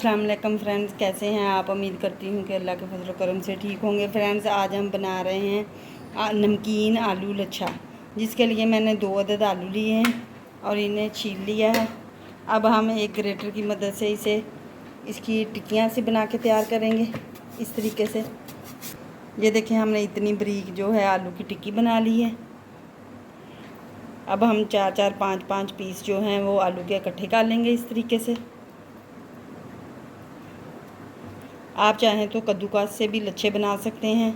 अस्सलाम वालेकुम फ्रेंड्स, कैसे हैं आप। उम्मीद करती हूँ कि अल्लाह के फजल व करम से ठीक होंगे। फ्रेंड्स, आज हम बना रहे हैं नमकीन आलू लच्छा, जिसके लिए मैंने 2 अदद आलू लिए हैं और इन्हें छील लिया है। अब हम एक ग्रेटर की मदद से इसकी टिक्कियाँ से बना के तैयार करेंगे इस तरीके से। ये देखें, हमने इतनी बारीक जो है आलू की टिक्की बना ली है। अब हम 4-4, 5-5 पीस जो हैं वो आलू के इकट्ठे कर लेंगे इस तरीके से। आप चाहें तो कद्दूकस से भी लच्छे बना सकते हैं।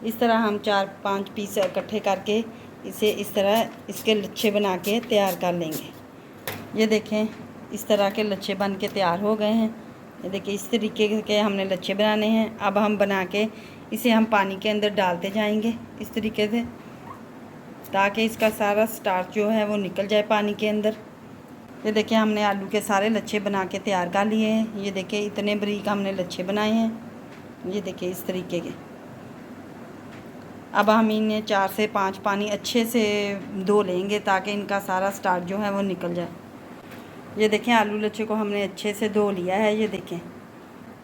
इस तरह हम 4-5 पीस इकट्ठे करके इसे इस तरह इसके लच्छे बना के तैयार कर लेंगे। ये देखें, इस तरह के लच्छे बन के तैयार हो गए हैं। ये देखिए, इस तरीके के हमने लच्छे बनाने हैं। अब हम बना के इसे हम पानी के अंदर डालते जाएंगे इस तरीके से, ताकि इसका सारा स्टार्च जो है वो निकल जाए पानी के अंदर। ये देखिए, हमने आलू के सारे लच्छे बना के तैयार कर लिए हैं। ये देखिए, इतने बारीक हमने लच्छे बनाए हैं। ये देखिए, इस तरीके के। अब हम इन्हें 4 से 5 पानी अच्छे से धो लेंगे, ताकि इनका सारा स्टार्च जो है वो निकल जाए। ये देखें, आलू लच्छे को हमने अच्छे से धो लिया है। ये देखें,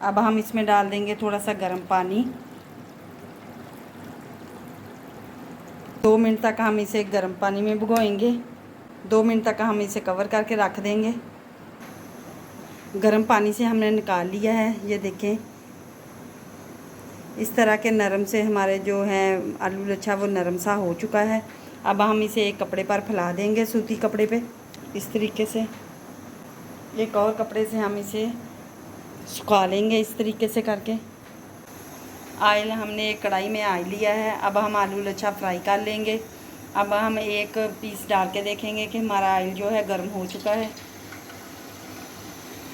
अब हम इसमें डाल देंगे थोड़ा सा गर्म पानी। 2 मिनट तक हम इसे गर्म पानी में भिगोएंगे। 2 मिनट तक हम इसे कवर करके रख देंगे। गर्म पानी से हमने निकाल लिया है। ये देखें, इस तरह के नरम से हमारे जो है आलू लच्छा वो नरम सा हो चुका है। अब हम इसे एक कपड़े पर फैला देंगे, सूती कपड़े पे इस तरीके से। एक और कपड़े से हम इसे सुखा लेंगे इस तरीके से करके। आयल हमने एक कढ़ाई में आयल लिया है। अब हम आलू लच्छा फ्राई कर लेंगे। अब हम एक पीस डाल के देखेंगे कि हमारा आयल जो है गर्म हो चुका है।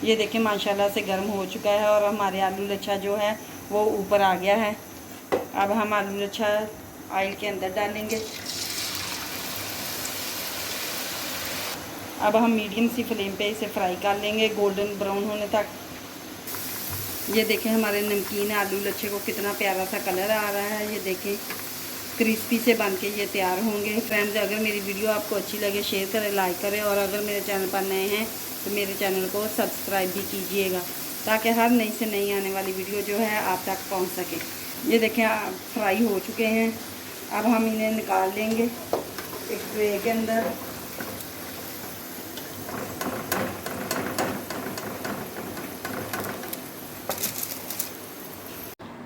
ये देखें, माशाल्लाह से गर्म हो चुका है और हमारे आलू लच्छा जो है वो ऊपर आ गया है। अब हम आलू लच्छा आयल के अंदर डालेंगे। अब हम मीडियम सी फ्लेम पे इसे फ्राई कर लेंगे गोल्डन ब्राउन होने तक। ये देखें, हमारे नमकीन आलू लच्छे को कितना प्यारा सा कलर आ रहा है। ये देखें, क्रिस्पी से बन के ये तैयार होंगे। फ्रेंड्स, अगर मेरी वीडियो आपको अच्छी लगे शेयर करें, लाइक करें, और अगर मेरे चैनल पर नए हैं तो मेरे चैनल को सब्सक्राइब भी कीजिएगा, ताकि हर नई से नई आने वाली वीडियो जो है आप तक पहुंच सके। ये देखें, फ्राई हो चुके हैं। अब हम इन्हें निकाल लेंगे एक ट्रे के अंदर।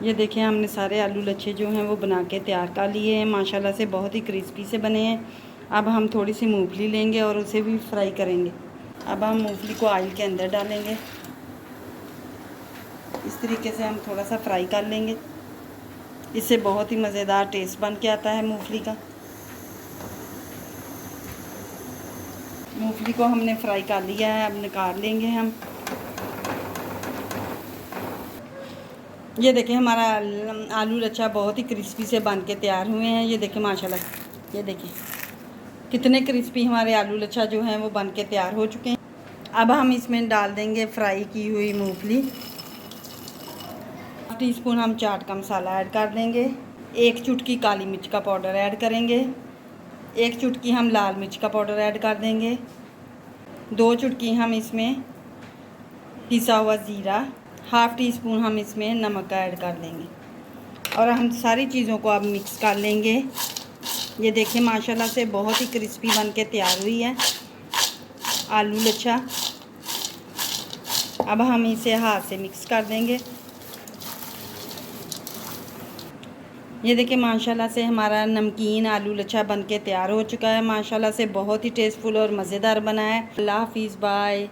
ये देखें, हमने सारे आलू लच्छे जो हैं वो बना के तैयार कर लिए हैं। माशाल्लाह से बहुत ही क्रिस्पी से बने हैं। अब हम थोड़ी सी मूंगफली लेंगे और उसे भी फ्राई करेंगे। अब हम मूंगफली को ऑयल के अंदर डालेंगे। इस तरीके से हम थोड़ा सा फ्राई कर लेंगे। इससे बहुत ही मज़ेदार टेस्ट बन के आता है मूंगफली का। मूंगफली को हमने फ्राई कर लिया है। अब निकाल लेंगे हम। ये देखें, हमारा आलू लच्छा बहुत ही क्रिस्पी से बन के तैयार हुए हैं। ये देखें, माशाल्लाह, ये देखें कितने क्रिस्पी हमारे आलू लच्छा जो हैं वो बन के तैयार हो चुके हैं। अब हम इसमें डाल देंगे फ्राई की हुई मूंगफली। 1 टीस्पून हम चाट का मसाला ऐड कर देंगे। 1 चुटकी काली मिर्च का पाउडर ऐड करेंगे। 1 चुटकी हम लाल मिर्च का पाउडर ऐड कर देंगे। 2 चुटकी हम इसमें पिसा हुआ ज़ीरा, 1/2 टीस्पून हम इसमें नमक का ऐड कर देंगे, और हम सारी चीज़ों को अब मिक्स कर लेंगे। ये देखें, माशाल्लाह से बहुत ही क्रिस्पी बन के तैयार हुई है आलू लच्छा। अब हम इसे हाथ से मिक्स कर देंगे। ये देखिए, माशाल्लाह से हमारा नमकीन आलू लच्छा बन के तैयार हो चुका है। माशाल्लाह से बहुत ही टेस्टफुल और मज़ेदार बना है। अल्लाह हाफिज़, बाय।